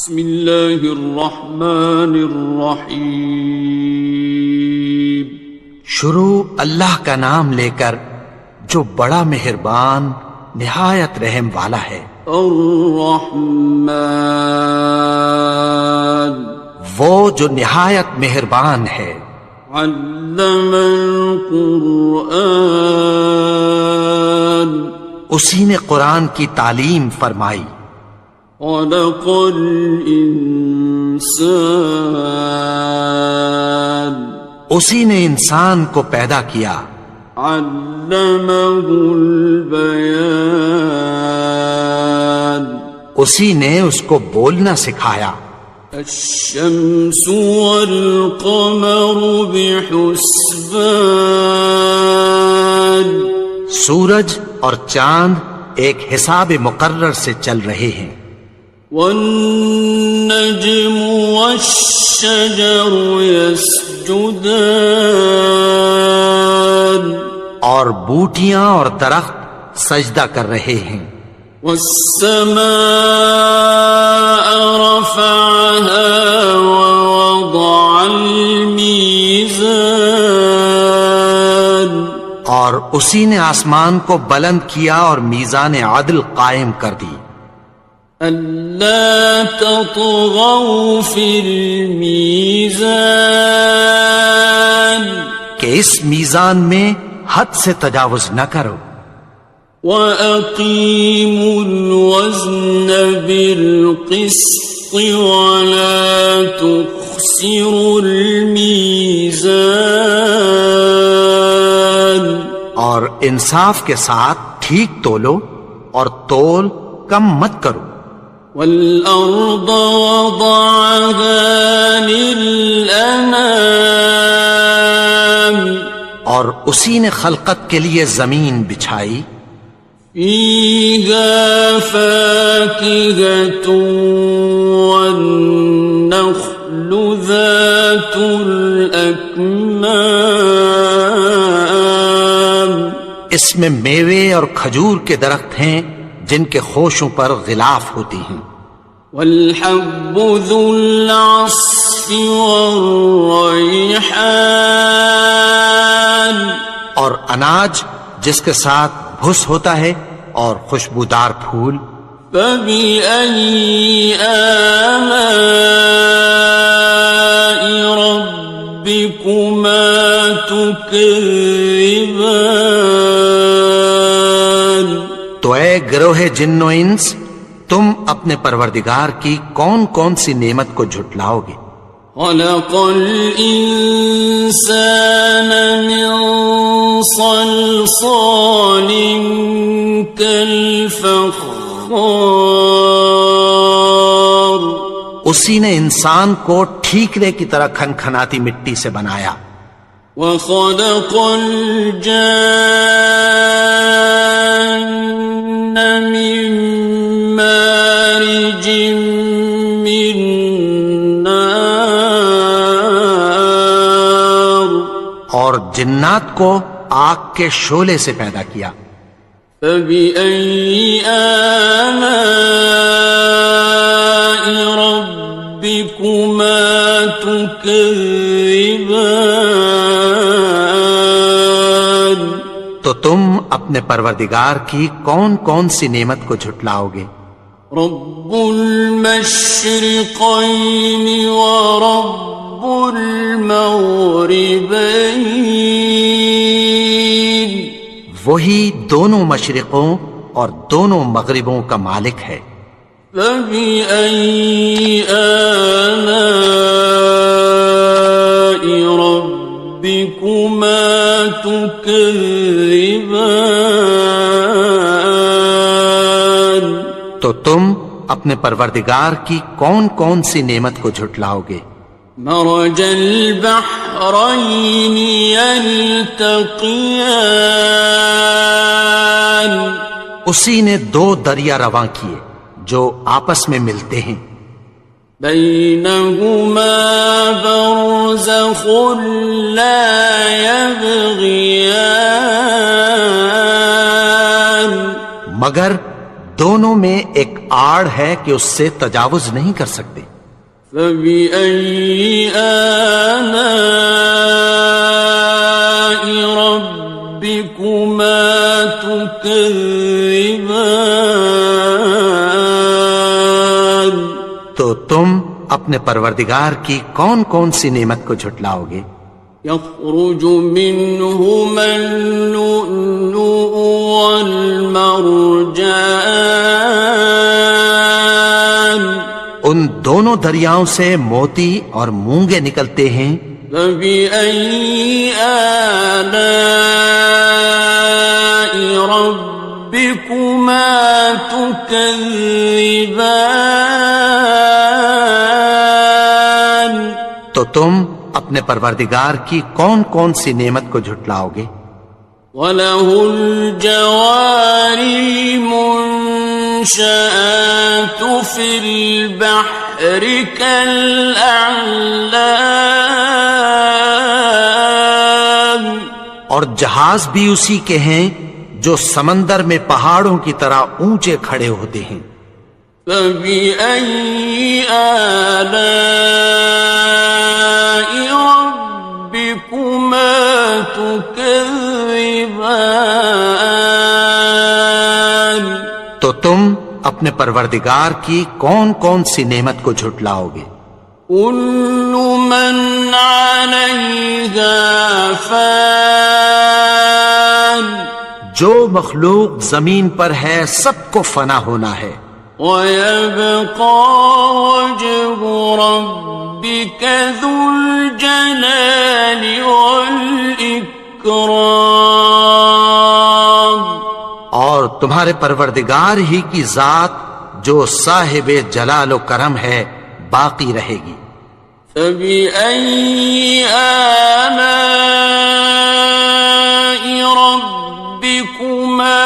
بسم اللہ الرحمن الرحیم۔ شروع اللہ کا نام لے کر جو بڑا مہربان نہایت رحم والا ہے۔ الرحمن، وہ جو نہایت مہربان ہے۔ علم القرآن، اسی نے قرآن کی تعلیم فرمائی۔ خلق الانسان، اسی نے انسان کو پیدا کیا۔ علمہ البیان، اسی نے اس کو بولنا سکھایا۔ الشمس والقمر بحسبان، سورج اور چاند ایک حساب مقرر سے چل رہے ہیں۔ والنجم والشجر يسجدان، اور بوٹیاں اور درخت سجدہ کر رہے ہیں۔ والسماء رفعها ووضع الميزان، اور اسی نے آسمان کو بلند کیا اور میزان عدل قائم کر دی۔ ألا تطغوا في الميزان، کہ اس میزان میں حد سے تجاوز نہ کرو۔ وَأَقِيمُوا الْوَزْنَ بِالْقِسْطِ وَلَا تُخْسِرُوا الْمِيزَانَ، اور انصاف کے ساتھ ٹھیک تولو اور تول کم مت کرو۔ وَالْأَرْضَ وَضَعَهَا لِلْأَنَامِ، اور اسی نے خلقت کے لیے زمین بچھائی۔ فِيهَا فَاكِهَةٌ وَالنَّخْلُ ذَاتُ الْأَكْمَامِ، اس میں میوے اور کھجور کے درخت ہیں جن کے خوشوں پر غلاف ہوتی ہیں۔ وَالْحَبُّ ذُو الْعَصْفِ وَالرَّيْحَانِ، اور اناج جس کے ساتھ بھس ہوتا ہے اور خوشبودار پھول۔ فَبِأَيِّ آلَاءِ رَبِّكُمَا تُكَذِّبَانِ، تو اے گروہ جن و انس، تم اپنے پروردگار کی کون کون سی نعمت کو جھٹلاؤ گے؟ خَلَقَ الْإِنسَانَ مِنْ صَلْصَالٍ كَالْفَخَّارِ، اسی نے انسان کو ٹھیکرے کی طرح کھنکھناتی مٹی سے بنایا۔ وَخَلَقَ الْجَانَّ مِن مَّارِجٍ مِّن نَّارٍ، اور جنات کو آگ کے شعلے سے پیدا کیا۔ فَبِأَيِّ آلَاءِ رَبِّكُمَا تُكَذِّبَانِ، تو تم اپنے پروردگار کی کون کون سی نعمت کو جھٹلاؤ گے؟ رب المشرقین ورب المغربین، وہی دونوں مشرقوں اور دونوں مغربوں کا مالک ہے۔ فَبِأَيِّ آلَاءِ رَبِّكُمَا تُكَذِّبَانِ، تو تم اپنے پروردگار کی کون کون سی نعمت کو جھٹلاؤ گے؟ مرج البحرین یلتقیان، اسی نے دو دریا رواں کیے جو آپس میں ملتے ہیں۔ بینہما برزخ لا یبغیان، مگر دونوں میں ایک آڑ ہے کہ اس سے تجاوز نہیں کر سکتے۔ فبأي آلاء ربكما تكذبان؟ تو تم اپنے پروردگار کی کون کون سی نعمت کو جھٹلاؤ گے؟ يخرج منهما اللؤلؤ والمرجان، ان دونوں دریاؤں سے موتی اور مونگے نکلتے ہیں۔ فبأي آلاء ربكما تكذبان؟ تو تم اپنے پروردگار کی کون کون سی نعمت کو جھٹلاؤ گے؟ وَلَهُ الْجَوَارِ الْمُنشَآتُ فِي الْبَحْرِ كَالْأَعْلَامِ، اور جہاز بھی اسی کے ہیں جو سمندر میں پہاڑوں کی طرح اونچے کھڑے ہوتے ہیں۔ فَبِأَيِّ آلَاءِ رَبِّكُمَا تُكَذِّبَانِ؟ تو تم اپنے پروردگار کی کون کون سی نعمت کو جھٹلاؤ گے؟ كُلُّ مَنْ عَلَيْهَا فَانٍ، جو مخلوق زمین پر ہے سب کو فنا ہونا ہے۔ وَيَبْقَى وَجْهُ رَبِّكَ ذُو الْجَلَالِ وَالْإِكْرَامِ، اور تمہارے پروردگار ہی کی ذات جو صاحب جلال و کرم ہے باقی رہے گی۔ فَبِأَيِّ آلَاءِ رَبِّكُمَا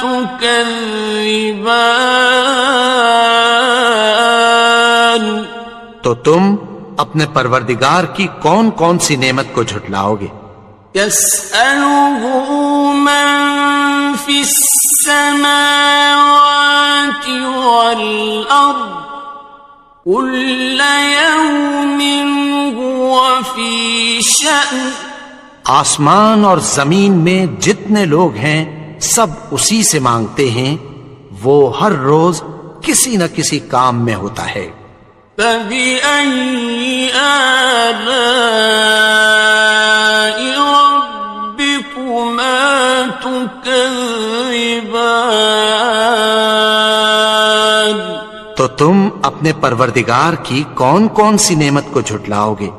تُكَذِّبَانِ؟ تو تم اپنے پروردگار کی کون کون سی نعمت کو جھٹلاؤ گے؟ يَسْأَلُهُ مَن فِي السَّمَاوَاتِ وَالْأَرْضِ كُلَّ يَوْمٍ هُوَ فِي شَأْنٍ، آسمان اور زمین میں جتنے لوگ ہیں سب اسی سے مانگتے ہیں، وہ ہر روز کسی نہ کسی کام میں ہوتا ہے۔ فَبِأَيِّ آلَاءِ رَبِّكُمَا تُكَذِّبَانِ؟ تو تم اپنے پروردگار کی کون کون سی نعمت کو جھٹلاؤ گے؟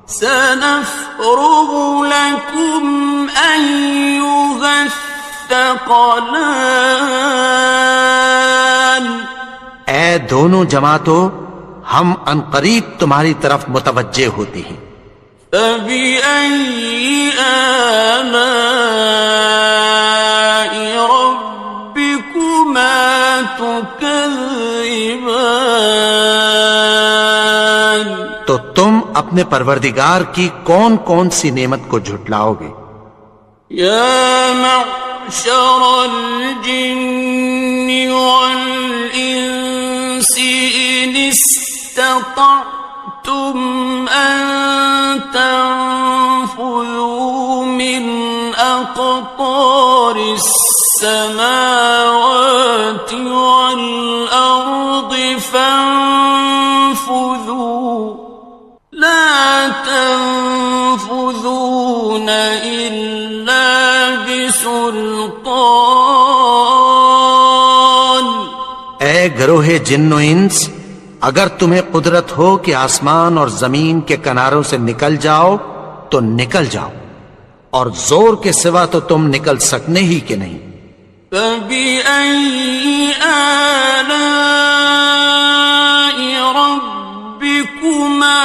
سَنَفْرُغُ لَكُمْ أَيُّهَ الثَّقَلَانِ، اے دونوں جماعتوں، ہم عنقریب تمہاری طرف متوجہ ہوتے ہیں۔ فَبِأَيِّ آلَاءِ رَبِّكُمَا تُكَذِّبَانِ؟ تو تم اپنے پروردگار کی کون کون سی نعمت کو جھٹلاؤ گے؟ يَا مَعْشَرَ الْجِنِّ وَالْإِنسِ إِنِ اسْتَطَعْتُمْ أَن تَنفُذُوا مِنْ أَقْطَارِ السَّمَاوَاتِ وَالْأَرْضِ فَانفُذُوا لَا تَنفُذُونَ إِلَّا بِسُلْطَانٍ۔ اے گروہ جن و انس، اگر تمہیں قدرت ہو کہ آسمان اور زمین کے کناروں سے نکل جاؤ تو نکل جاؤ، اور زور کے سوا تو تم نکل سکنے ہی کہ نہیں۔ فَبِأَيِّ آلَاءِ رَبِّكُمَا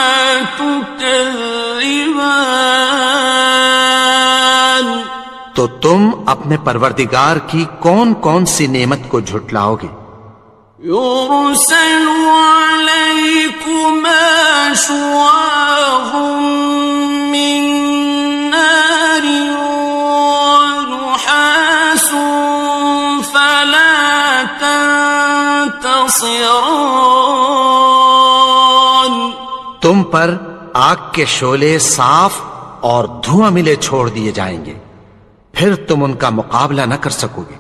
تُكَذِّبَانِ؟ تو تم اپنے پروردگار کی کون کون سی نعمت کو جھٹلاؤ گے؟ يُرْسَلُ عَلَيْكُمَا شُوَاظٌ مِّن نَّارٍ وَنُحَاسٌ فَلَا تَنتَصِرَانِ؟ تم پر آگ کے شعلے صاف اور دھواں ملے چھوڑ دیے جائیں گے، پھر تم ان کا مقابلہ نہ کر سکو گے۔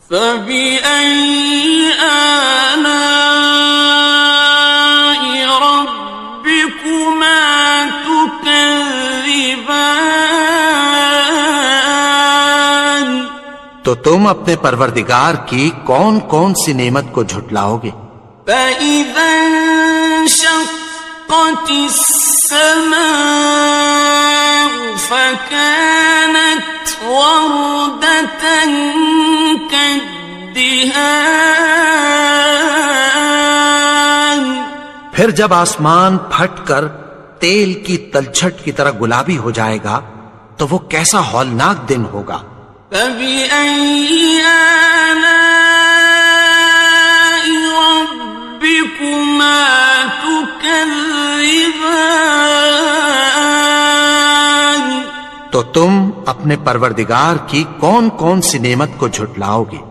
فَبِأَيِّ آلَاءِ رَبِّكُمَا تُكَذِّبَانِ؟ تو تم اپنے پروردگار کی کون کون سی نعمت کو جھٹلاؤ گے؟ فَإِذَا انشَقَّتِ السَّمَاءُ فَكَانَتْ وَرْدَةً كَالدِّهَانِ، پھر جب آسمان پھٹ کر تیل کی تلچھٹ کی طرح گلابی ہو جائے گا تو وہ کیسا ہولناک دن ہوگا۔ فَبِأَيِّ آلَاءِ رَبِّكُمَا تُكَذِّبَانِ؟ تو تم اپنے پروردگار کی کون کون سی نعمت کو جھٹلاؤ گے؟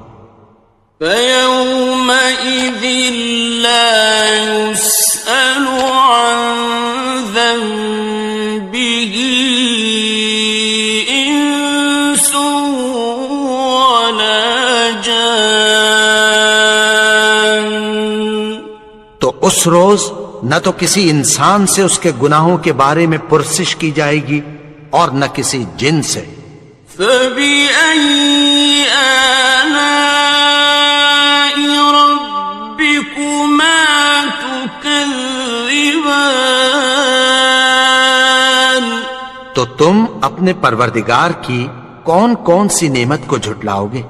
فَيَوْمَئِذٍ لَا يُسْأَلُ عَنْ ذَنبِهِ إِنسٌ وَلَا جَانٌ۔ تو اس روز نہ تو کسی انسان سے اس کے گناہوں کے بارے میں پرسش کی جائے گی اور نہ کسی جن سے۔ فَبِأَيِّ آلَاءِ رَبِّكُمَا تُكَذِّبَانِ؟ تو تم اپنے پروردگار کی کون کون سی نعمت کو جھٹلاؤ گے؟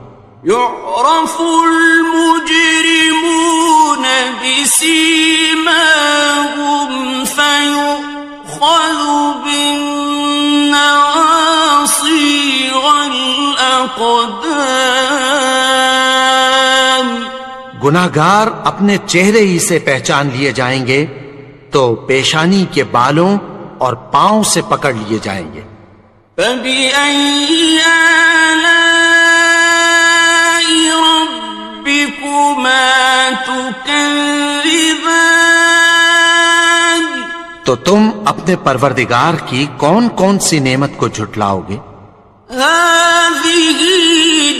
يُعْرَفُ الْمُجْرِمُونَ بِسِيمَاهُمْ فَيُؤْخَذُ بِالنَّوَاصِي وَالْأَقْدَامِ۔ گناہگار اپنے چہرے ہی سے پہچان لیے جائیں گے تو پیشانی کے بالوں اور پاؤں سے پکڑ لیے جائیں گے۔ فَبِأَيِّ آلَاءِ رَبِّكُمَا تُكَذِّبَانِ؟ تو تم اپنے پروردگار کی کون کون سی نعمت کو جھٹلاؤ گے؟ هَذِهِ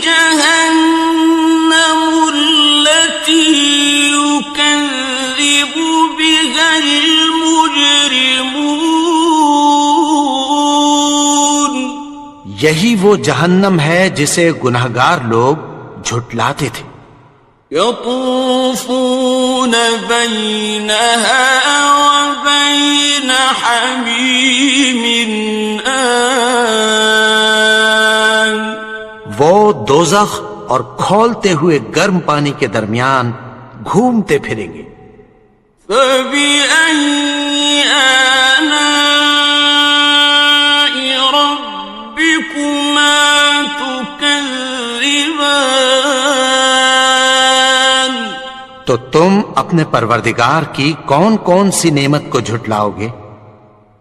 جَهَنَّمُ الَّتِي يُكَذِّبُ بِهَا الْمُجْرِمُونَ۔ یہی وہ جہنم ہے جسے گناہگار لوگ جھٹلاتے تھے۔ يَطُوفُونَ بَيْنَهَا وَبَيْنَ حَمِيمٍ آنٍ۔ وہ دوزخ اور کھولتے ہوئے گرم پانی کے درمیان گھومتے پھریں گے۔ فَبِأَيِّ آلَاءِ رَبِّكُمَا تُكَذِّبَانِ؟ تو تم اپنے پروردگار کی کون کون سی نعمت کو جھٹلاؤ گے؟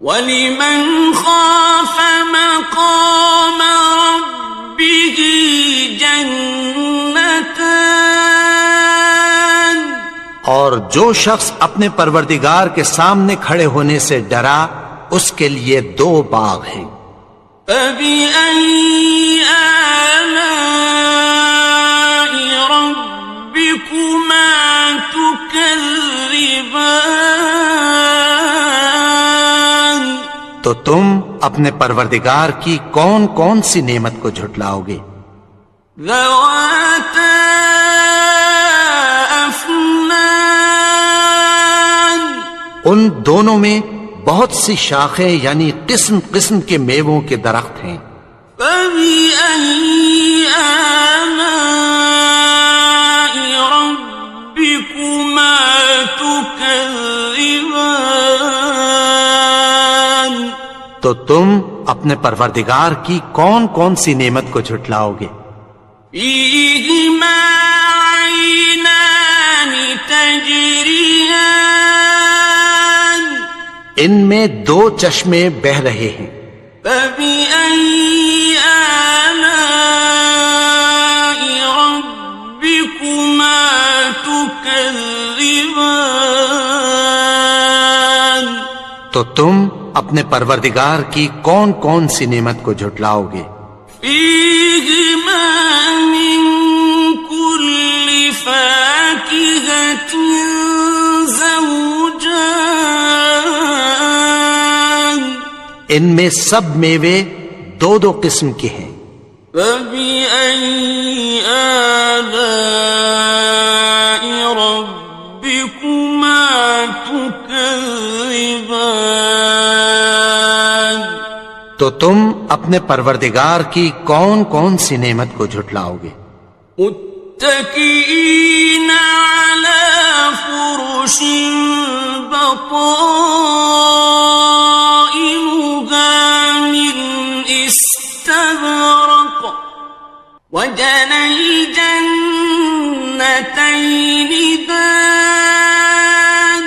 وَلِمَنْ خَافَ مَقَامَ رَبِّهِ جَنَّتَانِ؟ اور جو شخص اپنے پروردگار کے سامنے کھڑے ہونے سے ڈرا اس کے لیے دو باغ ہیں۔ فَبِأَيِّ آلَاءِ رَبِّكُمَا تُكَذِّبَانِ؟ تو تم اپنے پروردگار کی کون کون سی نعمت کو جھٹلاؤ گے؟ ذَوَاتَا أَفْنَانٍ؟ ان دونوں میں بہت سی شاخیں یعنی قسم قسم کے میووں کے درخت ہیں۔ فَبِأَيِّ آلَاءِ رَبِّكُمَا تُكَذِّبَانِ؟ تو تم اپنے پروردگار کی کون کون سی نعمت کو جھٹلاؤ گے؟ فِيهِمَا عَيْنَانِ تَجْرِيَانِ؟ ان میں دو چشمے بہ رہے ہیں۔ فَبِأَيِّ آلَاءِ رَبِّكُمَا تُكَذِّبَانِ؟ تو تم اپنے پروردگار کی کون کون سی نعمت کو جھٹلاؤ گے؟ فیہما من کل فاکہۃ زوجان، ان میں سب میوے دو دو قسم کے ہیں۔ فبأي آلاء ربكما تكذبان، تو تم اپنے پروردگار کی کون کون سی نعمت کو جھٹلاؤ گے؟ متكئين على فرش بطائنها من استبرق، وجنى الجنتين دان،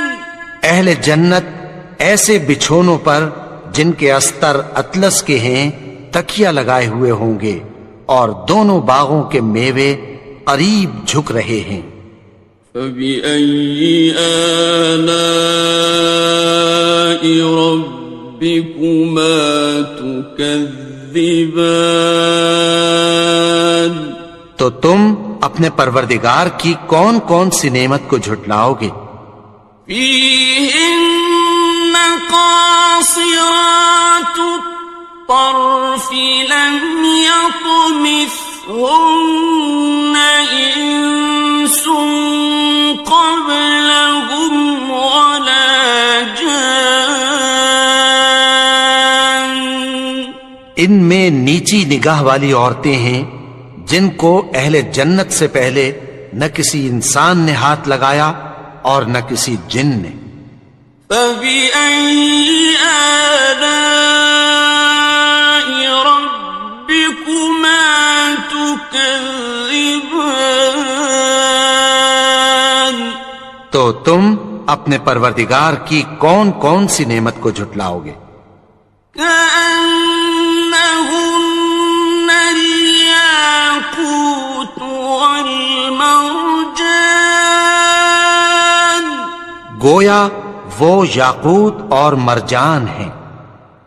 اہل جنت ایسے بچھونوں پر جن کے استر اطلس کے ہیں تکیہ لگائے ہوئے ہوں گے، اور دونوں باغوں کے میوے قریب جھک رہے ہیں۔ فبأي آلاء ربكما تكذبان، تو تم اپنے پروردگار کی کون کون سی نعمت کو جھٹلاؤ گے؟ فيهن قاصرات الطرف لم يطمثهن إنس قبلهم ولا جان، ان میں نیچی نگاہ والی عورتیں ہیں جن کو اہل جنت سے پہلے نہ کسی انسان نے ہاتھ لگایا اور نہ کسی جن نے۔ فبأي آلاء ربكما تكذبان، تو تم اپنے پروردگار کی کون کون سی نعمت کو جھٹلاؤ گے؟ كأنهن الياقوت والمرجان، گویا وہ یاقوت اور مرجان ہیں۔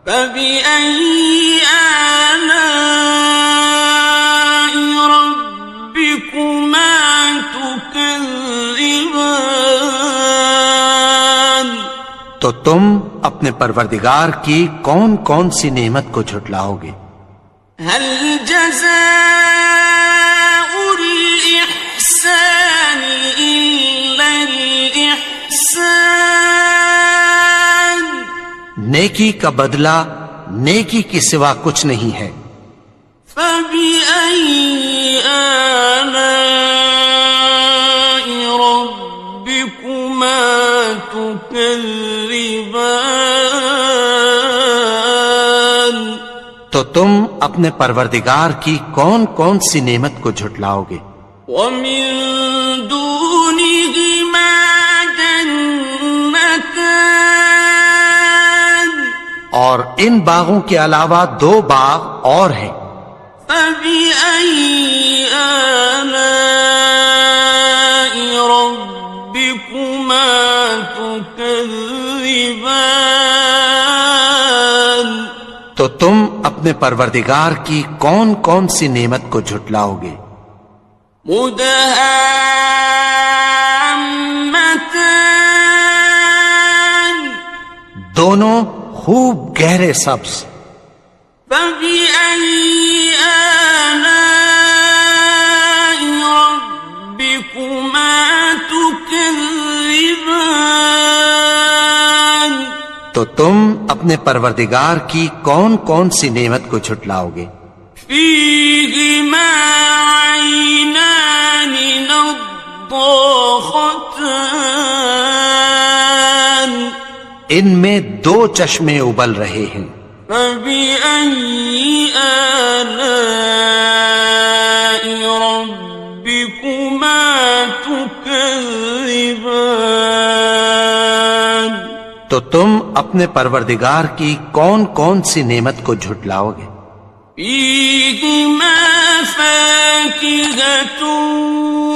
فبأي آلاء ربكما تكذبان، تو تم اپنے پروردگار کی کون کون سی نعمت کو جھٹلاؤ گے؟ هل جزاء الإحسان إلا الإحسان، نیکی کا بدلہ نیکی کے سوا کچھ نہیں ہے۔ فبأي آلاء ربكما تكذبان، تو تم اپنے پروردگار کی کون کون سی نعمت کو جھٹلاؤ گے؟ ومن دونهما جنتان، اور ان باغوں کے علاوہ دو باغ اور ہیں۔ فبأي آلاء ربكما تكذبان، تو تم اپنے پروردگار کی کون کون سی نعمت کو جھٹلاؤ گے؟ مدهامتان، دونوں خوب گہرے سبز۔ فبأي آلاء ربكما تكذبان، تو تم اپنے پروردگار کی کون کون سی نعمت کو جھٹلاؤ گے؟ فيهما عينان نضاختان، ان میں دو چشمے ابل رہے ہیں۔ فبأي آلاء ربكما تكذبان، تو تم اپنے پروردگار کی کون کون سی نعمت کو جھٹلاؤ گے؟ فيهما فاكهة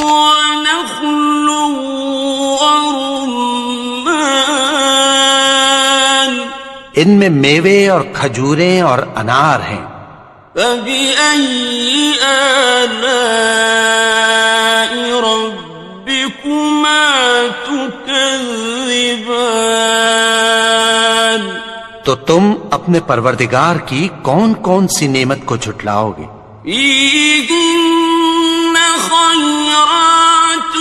ونخل ورمان، ان میں میوے اور کھجوریں اور انار ہیں۔ فبأي آلاء ربكما تكذبان؟ تو تم اپنے پروردگار کی کون کون سی نعمت کو جھٹلاؤ گے؟ فيهن خيرات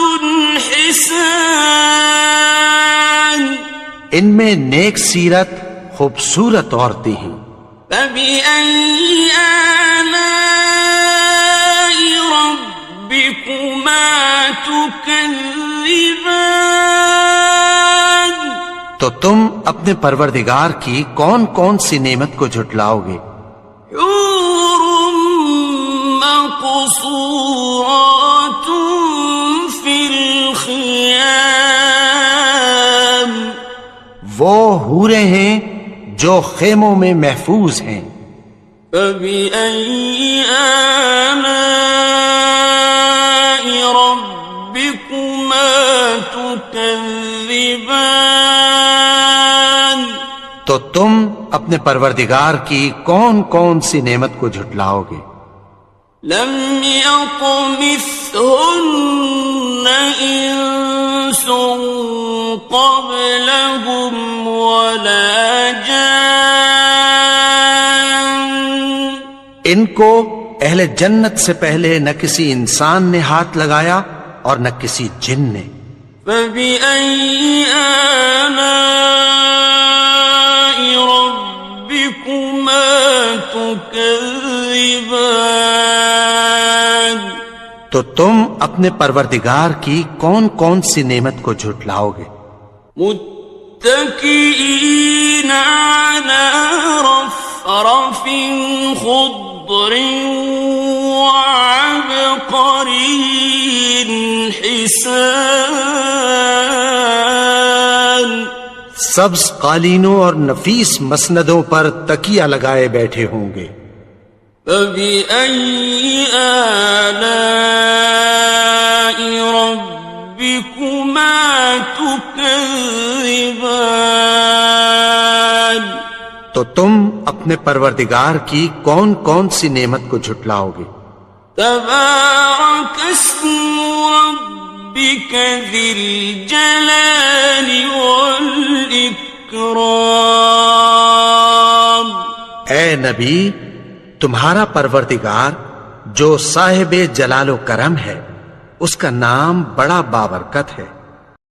حسان، ان میں نیک سیرت خوبصورت عورتیں ہیں۔ فبأي آلاء ربكما تكذبان؟ تو تم اپنے پروردگار کی کون کون سی نعمت کو جھٹلاؤ گے؟ حور مقصورات في الخيام، وہ حوریں ہیں جو خیموں میں محفوظ ہیں۔ فبأي آلاء ربكما تكذبان؟ تو تم اپنے پروردگار کی کون کون سی نعمت کو جھٹلاؤ گے؟ لم يطمثهن إنس قبلهم ولا جان، ان کو اہل جنت سے پہلے نہ کسی انسان نے ہاتھ لگایا اور نہ کسی جن نے۔ فبأي آلاء ربكما تكذبان؟ تو تم اپنے پروردگار کی کون کون سی نعمت کو جھٹلاؤ گے؟ متكئين على رفرف خضر وعبقري حسان، سبز قالینوں اور نفیس مسندوں پر تکیہ لگائے بیٹھے ہوں گے۔ فبأي آلاء ربكما تكذبان؟ تو تم اپنے پروردگار کی کون کون سی نعمت کو جھٹلاؤ گے؟ تبارك اسم ربك ذي الجلال والإكرام۔ اے نبی، تمہارا پروردگار جو صاحب جلال و کرم ہے، اس کا نام بڑا بابرکت ہے۔